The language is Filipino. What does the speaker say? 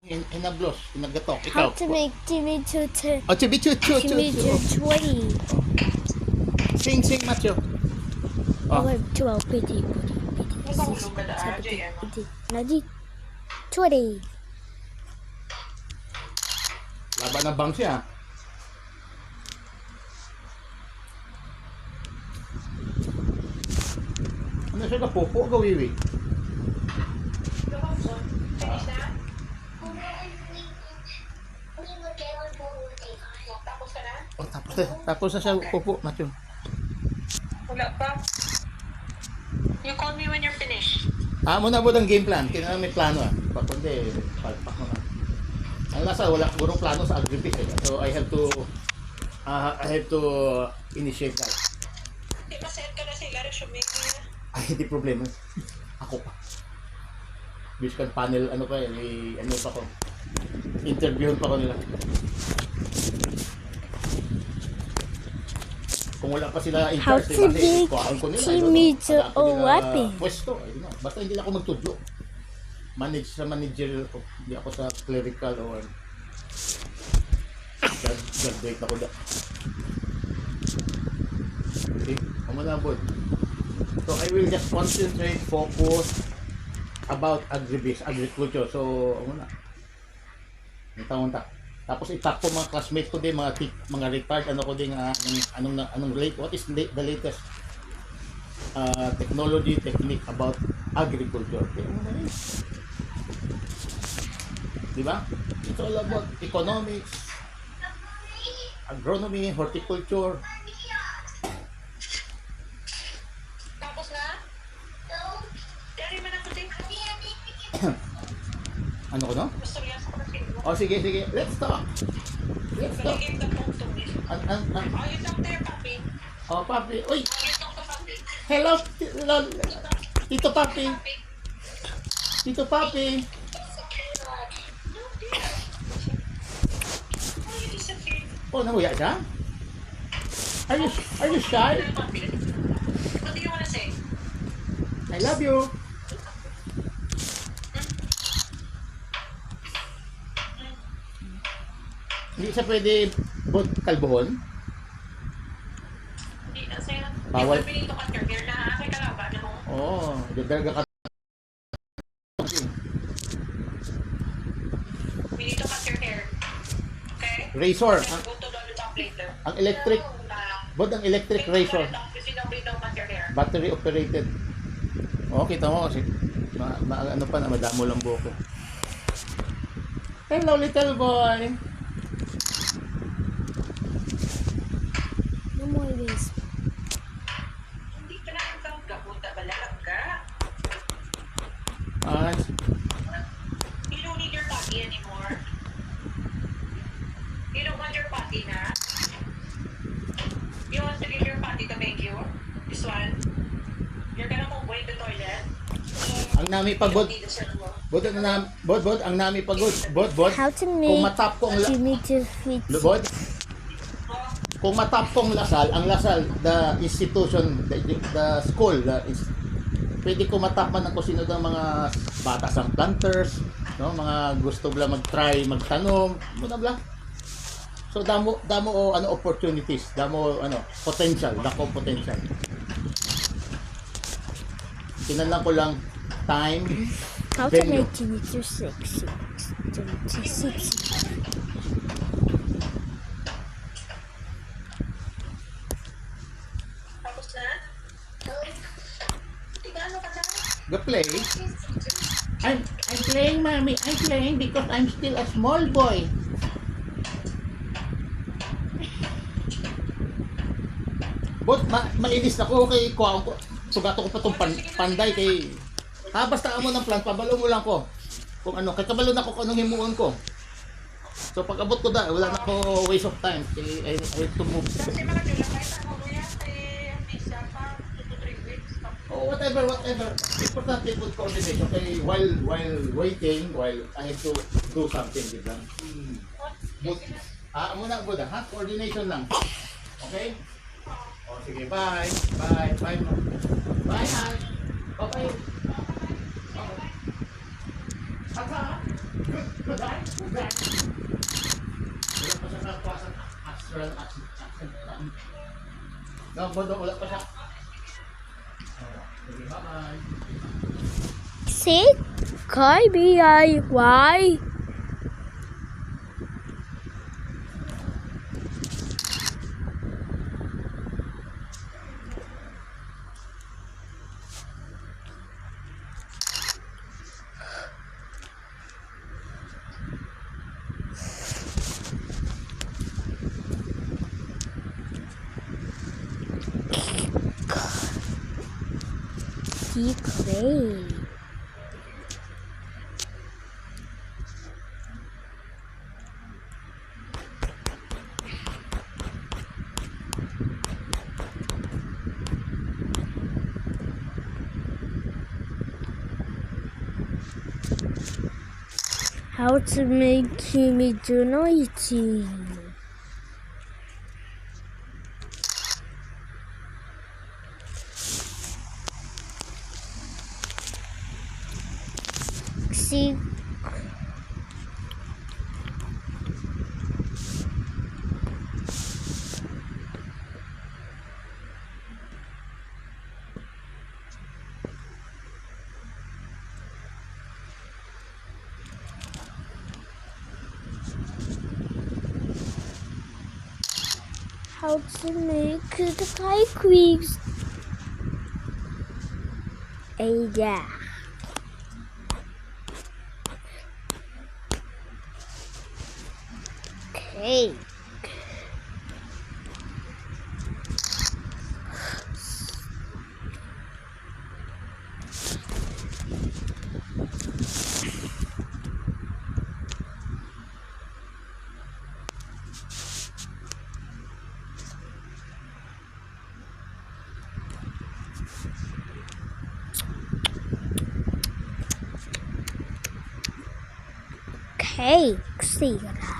Hinablos, pinagatok. How Ikaw. to make Jimmy to Oh, chubi chu chu chu Jimmy chu. to 20. Sing, sing, Macho. Oh, Oh, 12, pity, Nakahulog ka na, Jay, ano? Nadi, 20. laban ng bang siya. Ano siya ka popo gawiwi? Tapos ka na? Oh, tapos na siya popo, Macho. Wala pa. You call me when you're finished. Muna mo ng game plan. Kailangan may plano Pag kundi, palpak mo na. Ang lasa, wala purong plano sa agribit So I have to initiate that. Hindi, masend ka na sila. Resume mo na. Ay, hindi problema. Ako pa. Biskan panel, ano pa ano pa ko. Interviewin pa ko nila. Kung wala pa sila in How charge, to kasi make kuhaan ko nila. Jimmy to Wala Owapi. pwesto. Basta hindi lang ako magtudlo. Manage sa managerial ko. Hindi ako sa clerical or graduate ako da. Okay, kamo na bod. So I will just concentrate, focus about agriculture. So, ano na. Ang taon-ta. Tapos itap ko mga classmates ko din, mga retired, ano ko din, anong late, what is the latest technology, technique about agriculture. Okay, ano na yun? Diba? It's all about economics, agronomy, horticulture. Tapos na? Dari man ako din. Ano ko no? Gusto niya sa kapatid mo. Oh, sige. Let's talk. Galigim na pong to me. Oh, you talk there, papi. Oh, papi. Uy, You talk to papi. hello, Tito Papi. Tito Papi. Oh, nahuya siya? Are you shy? What do you wanna say? I love you. Hindi siya pwede kalbuhon? Hindi na sa'yo. Bawal. Yung pinito ka, girl, na aking kalaba na mo. Oo, dadaga ka. Pinito cut your hair. Okay? Razor. Then go to the top later. Ang electric, ang electric razor. Cut your hair. Battery operated. Oo, kita mo kasi ano pa na, madamo lang buhok ko. Hello, little boy. No more of these. Hindi ka na ang tawag ka. Punta balalag ka. Ah, You don't need your potty anymore. You don't want your potty na? You want to give your potty to make you? This one? You're gonna move away the toilet? ang nami pagod. You don't need the circle. Bod, ang nami pagod. Bod. How to Kung make matap ko ang Jimmy to fit. Bod, kung matap kong ang Lasal, the institution, the school, pwede ko matapan ng kusino ng mga bata sa planters, no, mga gusto bla mag-try, magtanom, muna bla. So damo opportunities, damo potential, dako potential. Tinanong ko lang time, How to venue. make Jimmy to 6. Jimmy to 6. Tapos na? Tigano ka na? Go play. I'm playing, mommy. I'm playing because I'm still a small boy. But mainis na ko kay kuha ko. Sugato ko pa tong panday kay basta amo ng plan, pabalo mo lang ko. Kung ano, kay kabalo na ko kung anong himuon ko. So pag abot ko wala na ko waste of time. I have to move. Kasi mga dila kahit ako mo yan, visa pa, 2 to 3 weeks. Oh, whatever. Importante good coordination. Okay, while waiting, while I have to do something, di ba? Good. Muna good ha? Coordination lang. Okay? O, sige, bye. Bye, mo. Bye, Han. Okay. Okay. Good, goodbye. Natural accent. No, bodo, wala pa siya. Sige, bye-bye. See? KBIY. Clay. How to make Kimi Junoichi. See, how to make the pie quiz. Yeah. Okay. Okay, see you.